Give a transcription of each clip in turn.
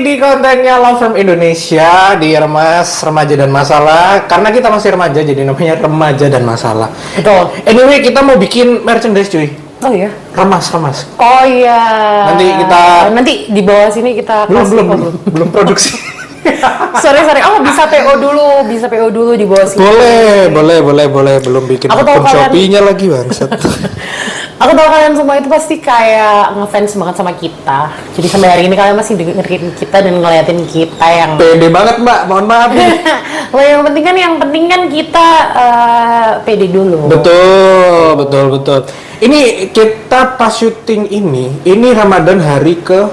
di kontennya Love from Indonesia di Remas Remaja dan Masalah. Karena kita masih remaja jadi namanya Remaja dan Masalah. Betul. Anyway, kita mau bikin merchandise cuy. Oh iya. Remas. Oh iya. Nanti di bawah sini kita belum produksi. sorry. Oh, bisa PO dulu di bawah sini. Boleh. Belum bikin akun Shopee-nya lagi bangsat. Aku tahu kalian semua itu pasti kayak ngefans banget sama kita. Jadi sampai hari ini kalian masih dengerin kita dan ngeliatin kita yang pede banget mbak, mohon maaf. Well, yang penting kan kita pede dulu. Betul. Ini kita pas syuting ini Ramadan hari ke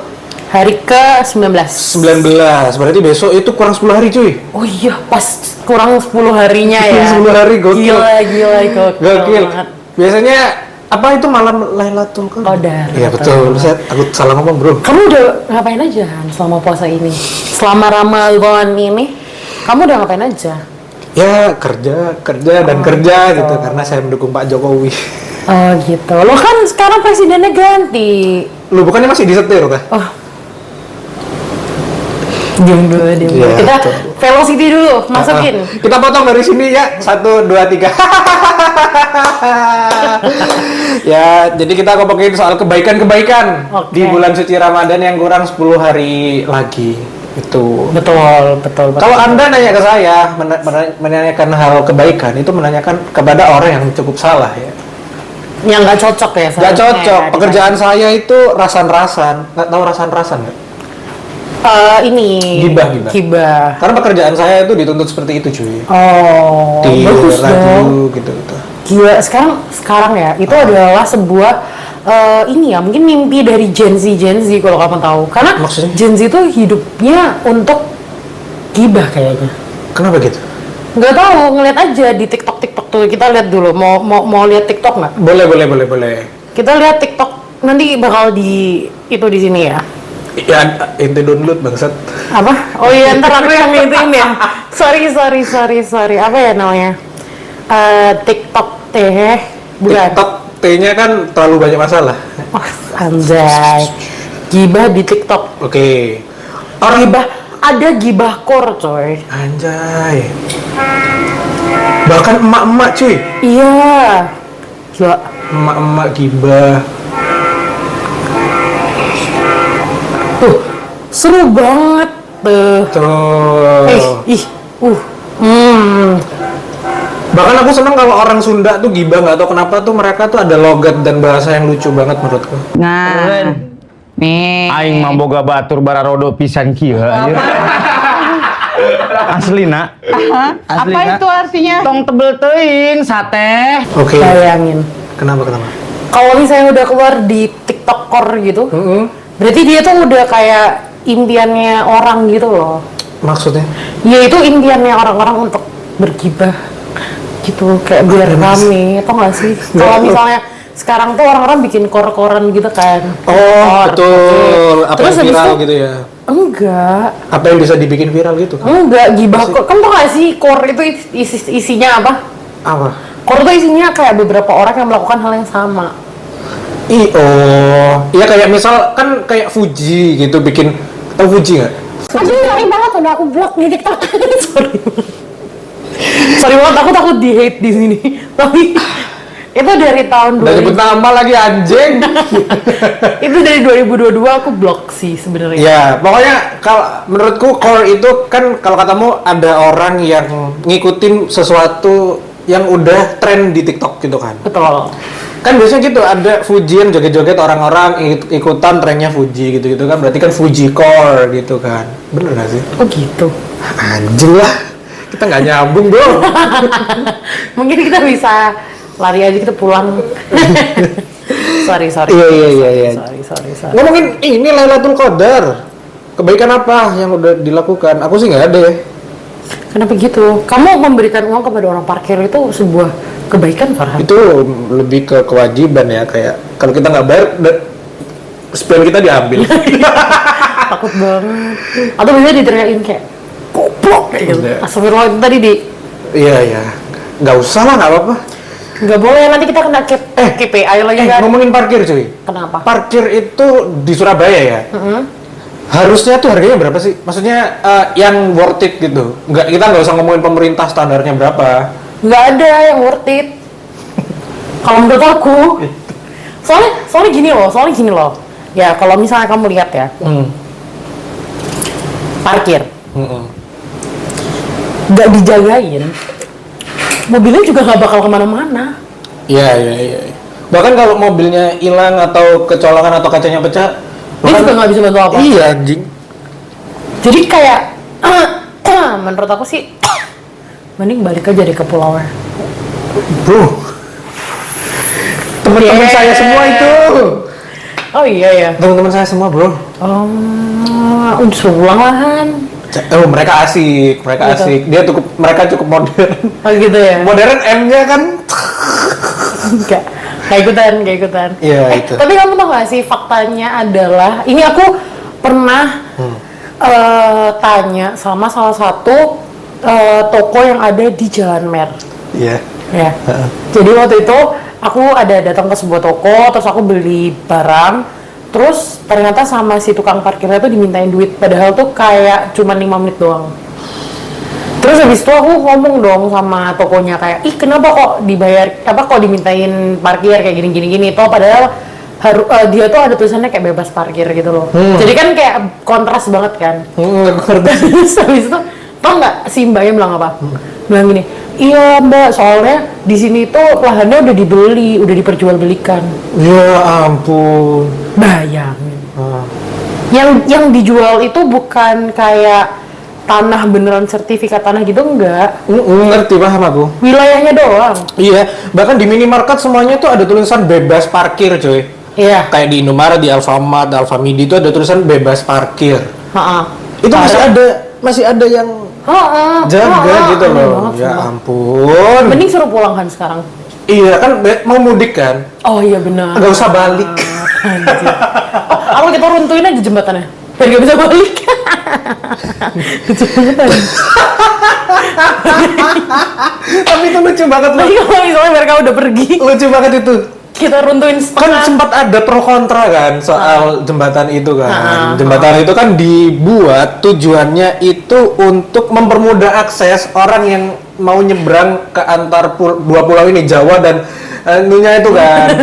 19. Berarti besok itu kurang 10 hari cuy. Oh iya, pas kurang 10 harinya ya. 10 hari gokil. Gokil. Biasanya apa itu malam Lailatul Qadar? Iya betul. Aku salah ngomong bro. Kamu udah ngapain aja selama puasa ini? Selama Ramadan ini, kamu udah ngapain aja? Ya kerja gitu karena saya mendukung Pak Jokowi. Oh gitu. Lo kan sekarang presidennya ganti. Lu bukannya masih disetir kah? Oh. Diam dulu. Ya, kita velocity dulu, masukin. Kita potong dari sini ya. 1, 2, 3. Ya, jadi kita ngomongin soal kebaikan di bulan suci Ramadan yang kurang 10 hari lagi. Itu. Betul. Kalau Anda nanya ke saya, menanyakan hal kebaikan, itu menanyakan kepada orang yang cukup salah ya. Yang nggak cocok ya? Nggak cocok. Pekerjaan saya itu rasan-rasan. Nggak tahu rasan-rasan nggak? Ini Gibah. Karena pekerjaan saya itu dituntut seperti itu cuy. Oh, di bagus radio gitu. Gila, sekarang ya itu adalah sebuah mungkin mimpi dari Gen Z kalau kamu tahu. Karena maksudnya? Gen Z itu hidupnya untuk gibah kayaknya. Kenapa gitu? Nggak tahu, ngeliat aja di TikTok tuh. Kita lihat dulu. Mau lihat TikTok nggak? Boleh. Kita lihat TikTok nanti bakal di sini ya. Ya, ente download bangsat. Apa? Oh iya, ntar aku yang ituin ya. Sorry. Apa ya namanya? TikTok teh. Bukan. TikTok T-nya kan terlalu banyak masalah. Oh, anjay. Gibah di TikTok. Oke. Gibah, ada gibah core coy. Anjay. Bahkan emak-emak cuy. Iya. Gila. Emak-emak gibah. Seru banget tuh. Bahkan aku seneng kalau orang Sunda tuh gibah, nggak tahu kenapa tuh mereka tuh ada logat dan bahasa yang lucu banget menurutku. Nah, nih. Aing mah boga batur bararodo pisan kieu. Asli nak. Apa itu artinya? Tong tebel teuing sate. Oke. Bayangin. Kenapa? Kalau misalnya udah keluar di TikTok core gitu, berarti dia tuh udah kayak impiannya orang gitu loh. Maksudnya? Ya itu impiannya orang-orang untuk bergibah gitu, kayak biar rame, atau nggak sih? Kalau misalnya sekarang tuh orang-orang bikin kor-koran gitu kan. Oh, betul. Apa terus yang viral itu, gitu ya? Enggak. Apa yang bisa dibikin viral gitu? Enggak, gibah kor. Kamu tau nggak sih kor itu isinya apa? Apa? Kor itu isinya kayak beberapa orang yang melakukan hal yang sama. Iya kayak misal kan kayak Fuji gitu bikin. Tahu Fuji nggak? Aduh, sorry banget udah aku blok di TikTok. Sorry banget, aku takut di hate di sini. Tapi itu dari tahun 2000. Udah nyebut nama lagi anjing. Itu dari 2022 aku blok sih sebenarnya. Ya, pokoknya kalau menurutku core itu kan kalau katamu ada orang yang ngikutin sesuatu yang udah tren di TikTok gitu kan. Betul. Kan biasanya gitu, ada Fujian joget-joget orang-orang ikutan trennya Fuji gitu-gitu kan, berarti kan Fuji core gitu kan. Bener gak sih? Oh gitu. Anjing lah, kita nggak nyambung bro. Mungkin kita bisa lari aja, kita pulang. sorry. Iya. Sorry. Ngomongin ini Lailatul Qadar, kebaikan apa yang udah dilakukan? Aku sih nggak ada ya. Kenapa gitu? Kamu memberikan uang kepada orang parkir itu sebuah kebaikan, Farhan? Itu lebih ke kewajiban ya, kayak kalau kita nggak bayar, spion kita diambil. Takut banget. Atau biasanya diteriakin kayak goblok kayak gitu. Astagfirullah, itu tadi di. Iya. Nggak usah lah, nggak apa-apa. Nggak boleh, nanti kita kena KPI lagi kan. Ngomongin parkir cuy. Kenapa? Parkir itu di Surabaya ya. Harusnya tuh harganya berapa sih? Maksudnya yang worth it gitu. Kita nggak usah ngomongin pemerintah standarnya berapa. Nggak ada yang worth it. Kalau menurut aku, soalnya gini loh. Ya kalau misalnya kamu lihat ya, parkir, nggak dijagain, mobilnya juga nggak bakal kemana-mana. Iya. Bahkan kalau mobilnya hilang atau kecolongan atau kacanya pecah, dia juga nggak bisa bantu apa. Iya anjing. Jadi kayak menurut aku sih mending balik aja deh ke pulaunya. Bro, teman-teman saya semua itu. Oh iya ya. Teman-teman saya semua bro. Udah pulang. Mereka asik, mereka gitu. Asik. Mereka cukup modern. Oh gitu ya. Modern M-nya kan. Gak ikutan. Iya itu. Tapi kamu tau gak sih faktanya adalah ini aku pernah tanya sama salah satu toko yang ada di Jalan Mer. Iya. Ya. Jadi waktu itu aku ada datang ke sebuah toko, terus aku beli barang, terus ternyata sama si tukang parkirnya tuh dimintain duit, padahal tuh kayak cuma 5 menit doang. Terus habis itu aku ngomong dong sama tokonya kayak, ih kenapa kok dibayar, kok dimintain parkir kayak gini, toh padahal dia tuh ada tulisannya kayak bebas parkir gitu loh. Jadi kan kayak kontras banget kan. Terus habis itu tau nggak si mbaknya bilang apa? Bilang gini, iya mbak, soalnya di sini tuh lahannya udah dibeli, udah diperjualbelikan. Ya ampun. Bayangin. Yang dijual itu bukan kayak tanah beneran sertifikat tanah gitu, enggak. Ngerti, paham aku. Wilayahnya doang. Iya, bahkan di minimarket semuanya tuh ada tulisan bebas parkir coy. Iya. Kayak di Indomaret, di Alfamart, di Alfamidi itu ada tulisan bebas parkir. Itu masih ada yang jaga gitu loh. Ya ampun. Mending suruh pulang kan sekarang. Iya kan mau mudik kan. Oh iya benar. Nggak usah balik. Aku kita runtuhin aja jembatannya. Biar nggak bisa balik. Tapi itu lucu banget loh. Tapi kalau misalnya mereka udah pergi, lucu banget itu. Kita runtuhin kan sempat ada pro kontra kan soal jembatan itu kan. Jembatan itu kan dibuat tujuannya itu untuk mempermudah akses orang yang mau nyebrang ke antar dua pulau ini, Jawa dan ininya itu kan.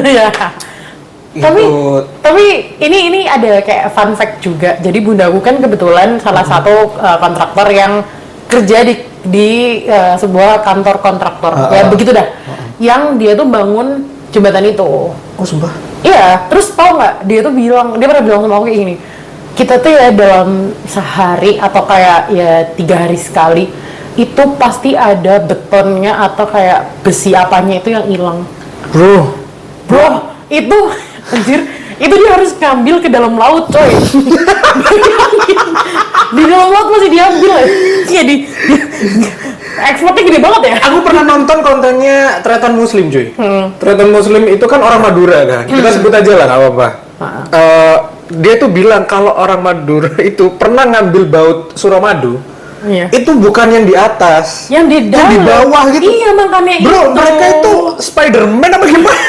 Tapi ini ada kayak fun fact juga. Jadi bundaku kan kebetulan salah satu kontraktor yang kerja di sebuah kantor kontraktor. Ya begitu dah. Yang dia tuh bangun jembatan itu. Oh sumpah? Iya. Terus tau nggak? Dia pernah bilang sama aku kayak gini. Kita tuh ya dalam sehari atau kayak ya 3 hari sekali itu pasti ada betonnya atau kayak besi apanya itu yang hilang. Bro, itu anjir, itu dia harus ngambil ke dalam laut coy. Di dalam laut masih diambil ya. Iya ekspornya gede banget ya. Aku pernah nonton kontennya Tretan Muslim cuy. Tretan Muslim itu kan orang Madura kan. Kita sebut aja lah, nggak apa-apa. Dia tuh bilang kalau orang Madura itu pernah ngambil baut Suramadu. Iya. Itu bukan yang di atas, yang di bawah gitu. Iya makanya bro, itu. Mereka itu Spiderman apa gimana?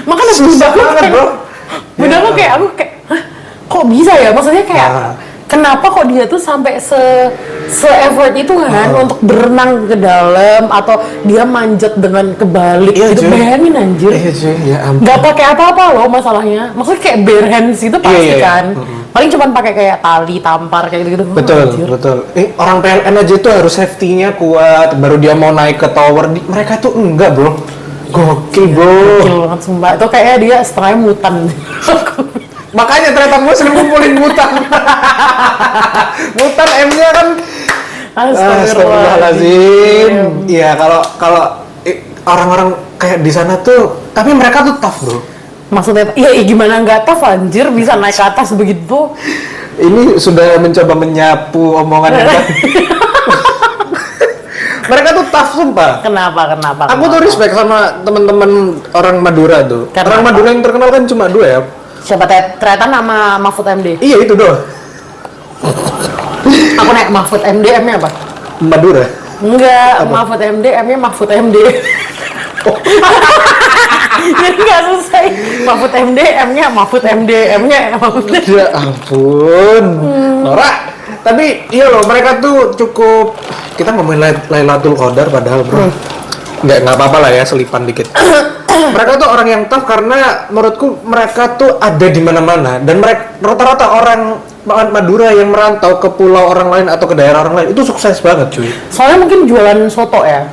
Makanya susah banget bro. Bener lo kayak aku kayak, hah, kok bisa ya? Maksudnya kayak kenapa kok dia tuh sampai se effort itu kan untuk berenang ke dalam atau dia manjat dengan kebalik gitu. Bayangin anjir. Iya cuy, ya ampun. Gak pakai apa-apa loh masalahnya. Maksudnya kayak bare hands itu pasti kan. Paling cuma pakai kayak tali tampar kayak gitu. Betul. Orang PLN aja tuh harus safety-nya kuat baru dia mau naik ke tower. Mereka tuh enggak, bro. Gokil, bro. Gokil banget sumpah. Itu kayaknya dia setengahnya mutan. Makanya ternyata Muslim ngumpulin mutan. Mutan M-nya kan Astagfirullahaladzim. Iya, kalau orang-orang kayak di sana tuh, tapi mereka tuh tough, bro. Maksudnya, iya gimana nggak tough anjir bisa naik ke atas begitu? Ini sudah mencoba menyapu omongan yang mereka tuh tough sumpah. Kenapa? Aku tuh respect sama teman-teman orang Madura tuh. Orang Madura yang terkenal kan cuma 2 ya. Siapa Tretan sama Mahfud MD? Iya itu doang. Aku naik Mahfud MD, M-nya apa? Madura? Enggak, Mahfud MD, M-nya Mahfud MD. Jadi nggak susah. selesai. Mahfud MD, M-nya. Ya ampun. Nora. Tapi iya loh, mereka tuh cukup, kita ngomongin Lailatul Qadar padahal bro. Nggak apa-apa lah ya, selipan dikit. Mereka tuh orang yang tough karena menurutku mereka tuh ada di mana-mana, dan mereka rata-rata orang Madura yang merantau ke pulau orang lain atau ke daerah orang lain itu sukses banget cuy. Soalnya mungkin jualan soto ya.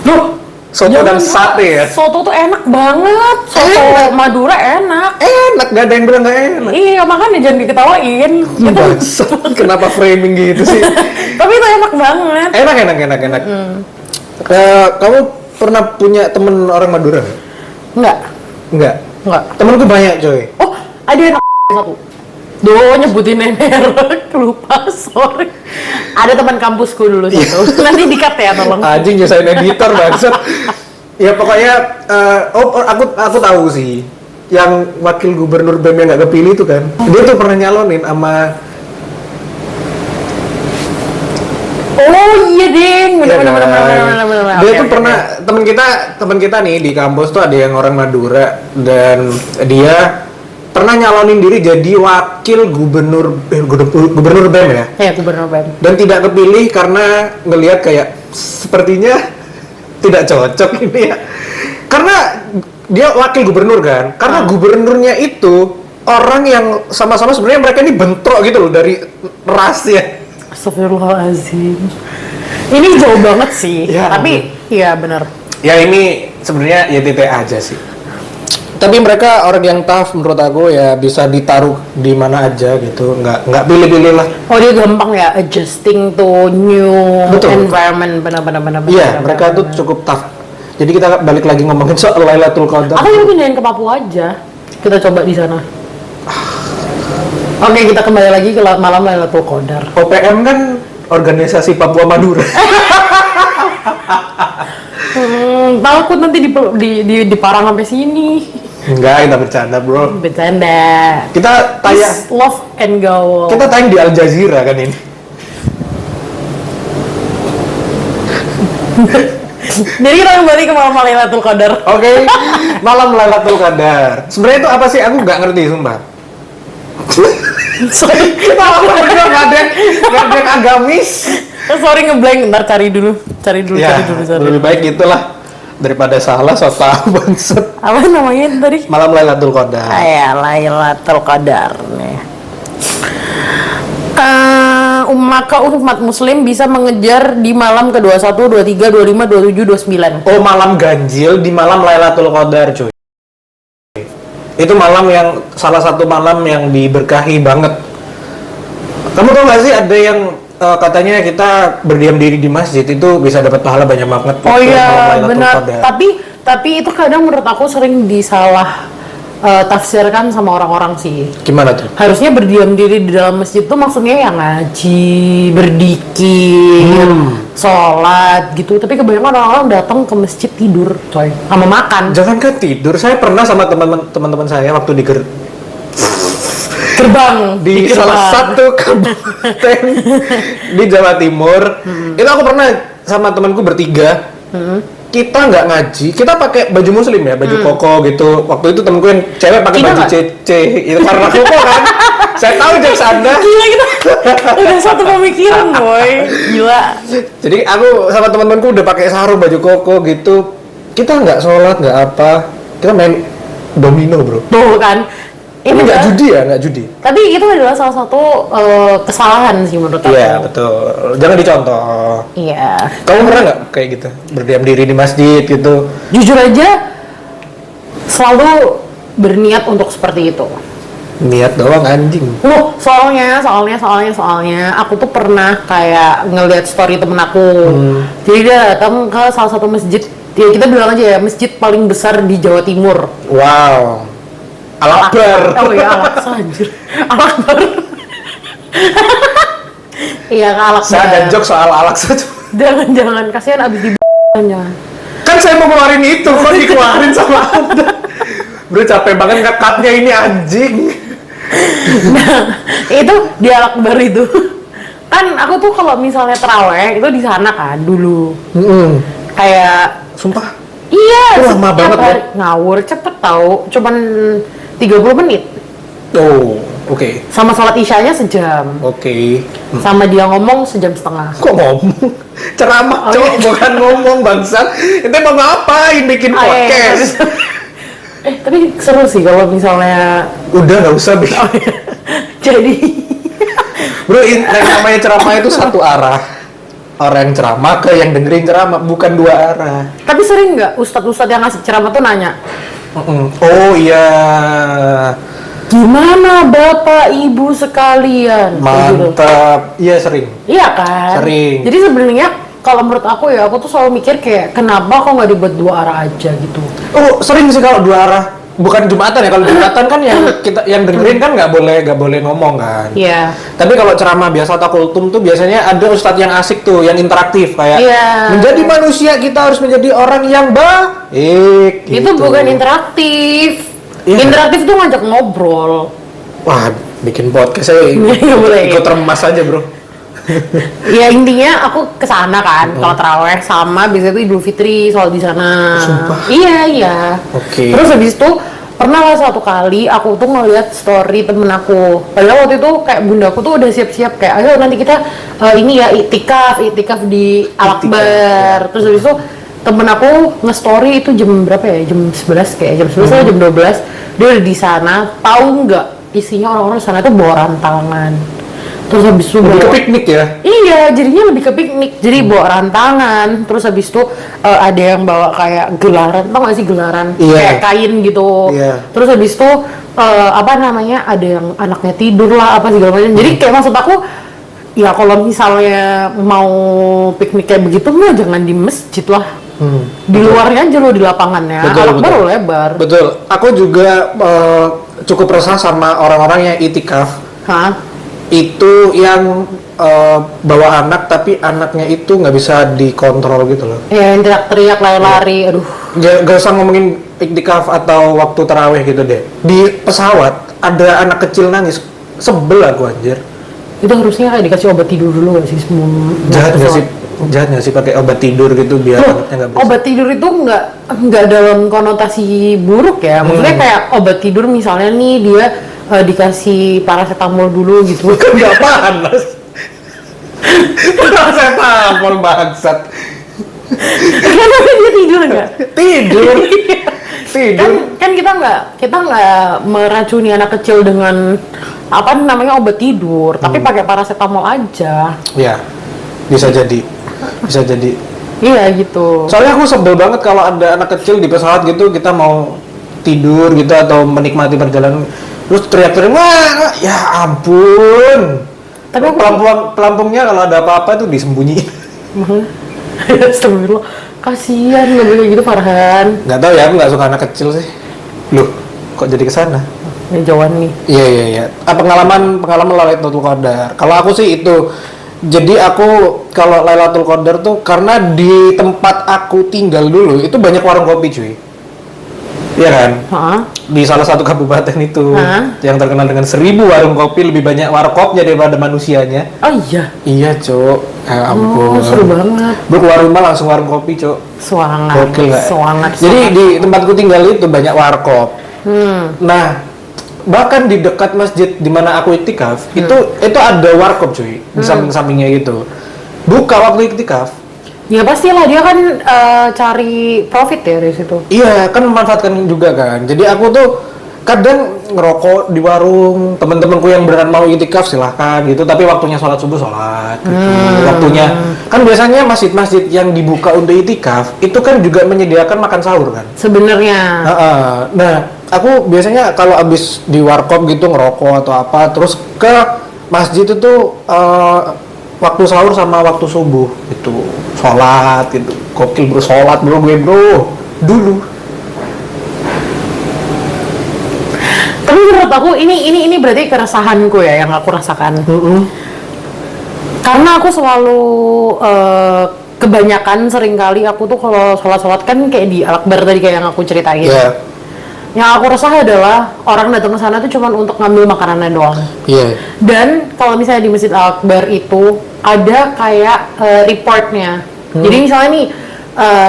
Loh, Soto dan sate ya. Soto tuh enak banget. Soto Madura enak. Enak, gak ada yang bilang gak enak. Iya, makanya jangan diketawain. Bangsat, kenapa framing gitu sih? Tapi itu enak banget. Enak. Kamu pernah punya temen orang Madura nggak? Enggak. Temenku banyak coy. Oh, ada yang satu. Duh, nyebutin merek, lupa, sorry. Ada teman kampusku dulu satu. Nanti di-cut ya, tolong. Anjing nyesain editor bangsat. Ya pokoknya, aku tahu sih. Yang wakil gubernur BEM yang nggak kepilih itu kan. Dia tuh pernah nyalonin sama. Oh iya ding, benar. Dia tuh pernah teman kita nih di kampus tuh ada yang orang Madura, dan dia pernah nyalonin diri jadi wakil gubernur BEM ya. Iya, gubernur BEM. Dan tidak kepilih karena ngelihat kayak sepertinya tidak cocok ini ya. Karena dia wakil gubernur kan. Karena gubernurnya itu orang yang sama-sama sebenarnya mereka ini bentrok gitu loh dari ras ya. Astagfirullahaladzim. Ini jauh banget sih, Ya, tapi iya benar. Ya ini sebenarnya ya titik aja sih. Tapi mereka orang yang tough menurut aku ya, bisa ditaruh di mana aja gitu, nggak pilih-pilih lah. Oh, dia gampang ya adjusting to new environment, benar. Iya, mereka tuh cukup tough. Jadi kita balik lagi ngomongin soal Lailatul Qadar. Aku juga pindahin ke Papua aja. Kita coba di sana. Oke, kita kembali lagi ke malam Lailatul Qadar. OPM kan organisasi Papua Madura. Takut nanti diparang sampai sini. Enggak, kita bercanda bro. Bercanda. Kita tayang Peace, love and gaul. Kita tayang di Al Jazeera kan ini. Jadi kita kembali ke malam Lailatul Qadar. Oke, malam Lailatul Qadar. Sebenarnya itu apa sih? Aku nggak ngerti sumpah. Sorry. Nggak ada yang agamis. Sorry ngeblank, ntar cari dulu. Cari dulu. Lebih baik gitulah daripada salah so tau bangsat. Apa namanya tadi? Malam Lailatul Qadar. Ya, Lailatul Qadar nih. Maka umat muslim bisa mengejar di malam ke-21, 23, 25, 27, 29. Oh, malam ganjil di malam Lailatul Qadar cuy. Itu malam yang salah satu malam yang diberkahi banget. Kamu tau gak sih ada yang katanya kita berdiam diri di masjid itu bisa dapat pahala banyak banget. Oh iya, benar. Tapi itu kadang menurut aku sering disalah tafsirkan sama orang-orang sih. Gimana tuh? Harusnya berdiam diri di dalam masjid tuh maksudnya ya ngaji, berdikir, sholat gitu. Tapi kebanyakan orang-orang datang ke masjid tidur, coy, sama makan. Jangankan tidur, saya pernah sama teman-teman saya waktu di gerbang di salah satu kabupaten di Jawa Timur. Itu aku pernah sama temanku bertiga. Kita nggak ngaji, kita pakai baju muslim ya, baju koko gitu. Waktu itu temenku yang cewek pakai baju CC, itu karena koko kan. Saya tahu jokes Anda. Gila kita udah satu pemikiran boy, gila. Jadi aku sama teman-temanku udah pakai sarung baju koko gitu. Kita nggak sholat, nggak apa. Kita main domino bro. Tuh kan. Ini nggak judi ya, nggak judi. Tapi itu adalah salah satu kesalahan sih menurut aku. Iya betul, jangan dicontoh. Iya. Kamu pernah nggak kayak gitu, berdiam diri di masjid gitu? Jujur aja, selalu berniat untuk seperti itu. Niat doang anjing. Soalnya aku tuh pernah kayak ngeliat story temen aku. Jadi dia datang ke salah satu masjid. Ya kita bilang aja ya, masjid paling besar di Jawa Timur. Wow. Al-Akbar. Oh iya, Al-Aqsa anjir. Al-Akbar. Iya, Al-Akbar. Saya ada joke soal Al-Aqsa. Jangan, kasihan abis dibanya. Kan saya mau keluarin itu, kok dikeluarin sama Anda? Bro, capek banget nge-cutnya ini anjing. Nah, itu di Al-Akbar itu. Kan aku tuh kalau misalnya terawih itu di sana kan dulu. Kayak sumpah Iya, lama banget hari ngawur cepet tahu, cuman 30 menit. Oh, oke. Sama sholat isyanya sejam. Oke. Sama dia ngomong sejam setengah. Kok ngomong? Ceramah, Oh, iya. bukan ngomong bangsat. Itu mau ngapain bikin Oh, iya, podcast? Tapi seru sih kalau misalnya Udah nggak usah bikin. jadi Bro, yang namanya ceramah itu satu arah. Orang yang ceramah ke yang dengerin ceramah, bukan dua arah. tapi sering nggak ustadz-ustadz yang ngasih ceramah tuh nanya, Oh iya, gimana bapak ibu sekalian? Kayak gitu. mantap. Iya sering. Iya kan? Sering. Jadi sebenarnya kalau menurut aku ya, aku tuh selalu mikir kayak kenapa kok nggak dibuat dua arah aja gitu. Oh sering sih kalau dua arah. Bukan Jumatan ya, kalau Jumatan kan yang dengerin kan nggak boleh ngomong kan. Iya. Tapi kalau ceramah biasa atau kultum tuh biasanya ada ustadz yang asik tuh, yang interaktif kayak Iya. menjadi manusia kita harus menjadi orang yang baik. Itu gitu. bukan interaktif. Iya. Interaktif tuh ngajak ngobrol. Wah, bikin podcast saya Nggak boleh. ikut remas aja bro. Ya intinya aku kesana kan kalau terawih sama biasanya tuh Idul Fitri soal di sana. Sumpah? Iya. Oke. Terus habis itu pernah lah suatu kali aku tuh ngeliat story temen aku. Padahal waktu itu kayak bundaku tuh udah siap-siap kayak ayo nanti kita ini ya itikaf di Al-Akbar. Terus habis itu temen aku nge-story itu jam berapa ya? Jam 11 kayak jam 11 atau jam 12. Dia udah di sana. Tahu nggak isinya orang-orang di sana tuh bawa rantangan. Terus habis itu Lebih ke bawa- piknik ya. Iya, jadinya lebih ke piknik. Jadi bawa rantangan, terus habis itu ada yang bawa kayak gelaran, tau gak sih gelaran? Iya. Kayak kain gitu. Iya. Terus habis itu apa namanya? Ada yang anaknya tidur lah apa segala macam. Jadi kayak maksud aku ya kalau misalnya mau piknik kayak begitu mah jangan di masjid lah. Di luarnya aja lo di lapangannya. Betul, Al-Akbar betul. lebar. Betul. Aku juga cukup resah sama orang-orang yang itikaf. Hah? Itu yang bawa anak tapi anaknya itu nggak bisa dikontrol gitu loh. Ya yang teriak-teriak lari-lari. Aduh. Gak usah ngomongin iktikaf atau waktu taraweh gitu deh. Di pesawat ada anak kecil nangis, sebel aku anjir. Itu harusnya kayak dikasih obat tidur dulu gak sih sebelum Jahat nggak pesawat? sih? Jahat nggak sih pakai obat tidur gitu biar Loh, anaknya nggak bisa. obat tidur itu nggak dalam konotasi buruk ya. Maksudnya kayak obat tidur misalnya nih dia dikasih paracetamol dulu gitu. Nggak panas. Paracetamol bangsat. Kenapa dia tidur nggak? Tidur. Tidur. Kan kita nggak meracuni anak kecil dengan apa namanya obat tidur, tapi pakai paracetamol aja. Ya, bisa jadi. Bisa jadi. Iya gitu. Soalnya aku sebel banget kalau ada anak kecil di pesawat gitu, kita mau tidur gitu atau menikmati perjalanan terus teriak-teriak, wah ya ampun. Tapi aku pelampungnya kalau ada apa-apa tuh disembunyiin. Astagfirullah, kasihan nggak boleh gitu Farhan. Nggak tahu ya, aku nggak suka anak kecil sih. Loh, kok jadi kesana? Ya jauhan nih. Iya. Pengalaman Lailatul Qadar. Kalau aku sih itu. Jadi aku kalau Lailatul Qadar tuh karena di tempat aku tinggal dulu itu banyak warung kopi cuy. Iya kan? Hah? Di salah satu kabupaten itu Hah? yang terkenal dengan 1000 warung kopi, lebih banyak warkopnya daripada manusianya. Oh iya. Iya cuk, ampun. Oh, seru banget. Gue keluar rumah langsung warung kopi cuk. Semangat. Gokil nggak? Semangat. Jadi di tempatku tinggal itu banyak warkop. Nah, bahkan di dekat masjid di mana aku iktikaf itu ada warkop cuy di samping-sampingnya gitu. Buka waktu iktikaf. Ya pastilah dia kan cari profit ya dari situ. Iya, kan memanfaatkan juga kan. Jadi aku tuh kadang ngerokok di warung, temen-temenku yang beneran mau itikaf silahkan gitu, tapi waktunya sholat subuh sholat gitu. Waktunya kan biasanya masjid-masjid yang dibuka untuk itikaf itu kan juga menyediakan makan sahur kan. Sebenarnya. Nah, aku biasanya kalau abis di warkop gitu ngerokok atau apa, terus ke masjid itu waktu sahur sama waktu subuh itu sholat gitu. Gokil bro, sholat bro gue bro dulu. Tapi menurut aku ini berarti keresahanku ya yang aku rasakan. Karena aku selalu kebanyakan seringkali aku tuh kalau sholat kan kayak di Al-Akbar tadi kayak yang aku ceritain. Yeah. Yang aku resah adalah orang datang ke sana tuh cuma untuk ngambil makanannya doang. Iya. Dan kalau misalnya di Masjid Al-Akbar itu ada kayak reportnya. Jadi misalnya nih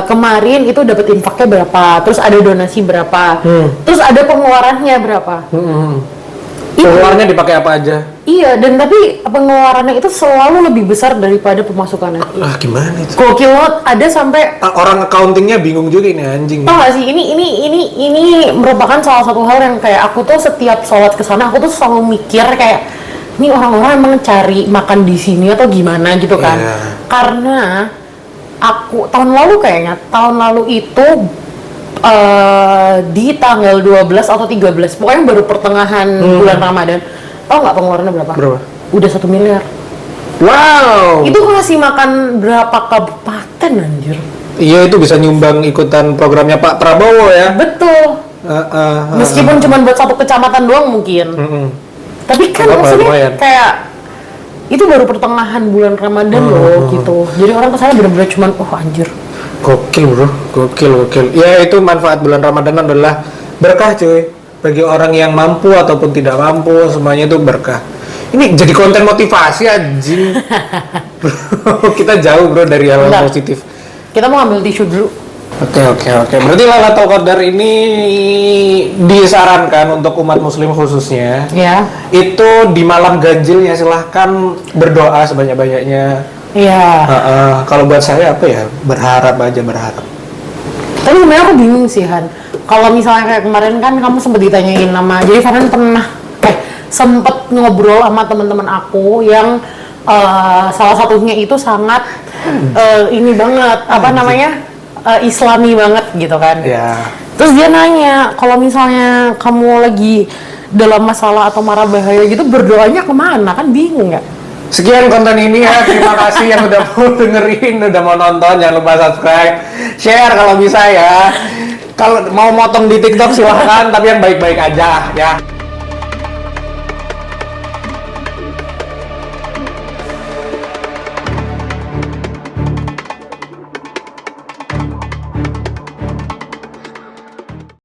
kemarin itu dapat infaknya berapa, terus ada donasi berapa, terus ada pengeluarannya berapa. Pengeluarannya dipakai apa aja? Iya, dan tapi pengeluarannya itu selalu lebih besar daripada pemasukannya. Gimana itu? Gokil banget, ada sampai Orang accountingnya bingung juga ini anjing. tau gak sih, ini merupakan salah satu hal yang kayak aku tuh setiap sholat kesana aku tuh selalu mikir kayak ini orang-orang emang cari makan di sini atau gimana gitu kan? Iya. Karena aku tahun lalu itu di tanggal 12 atau 13 pokoknya baru pertengahan bulan Ramadan. Tau nggak pengeluarannya berapa? Berapa? Udah 1 miliar. Wow. Itu ngasih makan berapa kabupaten anjir? Iya, itu bisa nyumbang ikutan programnya Pak Prabowo ya. Betul. Meskipun cuma buat satu kecamatan doang mungkin. Tapi kan Apa, maksudnya lumayan. kayak itu baru pertengahan bulan Ramadan loh gitu. Jadi orang kesana bener-bener cuman anjir. Gokil bro, gokil. Ya itu manfaat bulan Ramadan adalah berkah cuy. Bagi orang yang mampu ataupun tidak mampu, semuanya itu berkah. Ini jadi konten motivasi anjing. Bro, kita jauh bro dari hal Bentar. positif. Kita mau ambil tisu dulu. Oke. Berarti Lailatul Qadar ini disarankan untuk umat muslim khususnya. Ya. Itu di malam ganjilnya silahkan berdoa sebanyak-banyaknya. Iya. Kalau buat saya apa ya? Berharap. Tapi sebenarnya aku bingung sih Han. Kalau misalnya kayak kemarin kan kamu sempat ditanyain nama, jadi Farhan pernah sempet ngobrol sama teman-teman aku yang salah satunya itu sangat ini banget Islami banget gitu kan. Ya. Terus dia nanya kalau misalnya kamu lagi dalam masalah atau marah bahaya gitu berdoanya kemana, kan bingung nggak? Sekian konten ini ya, terima kasih yang udah mau dengerin, udah mau nonton, jangan lupa subscribe, share kalau bisa ya. Kalau mau motong di TikTok silahkan, tapi yang baik-baik aja ya.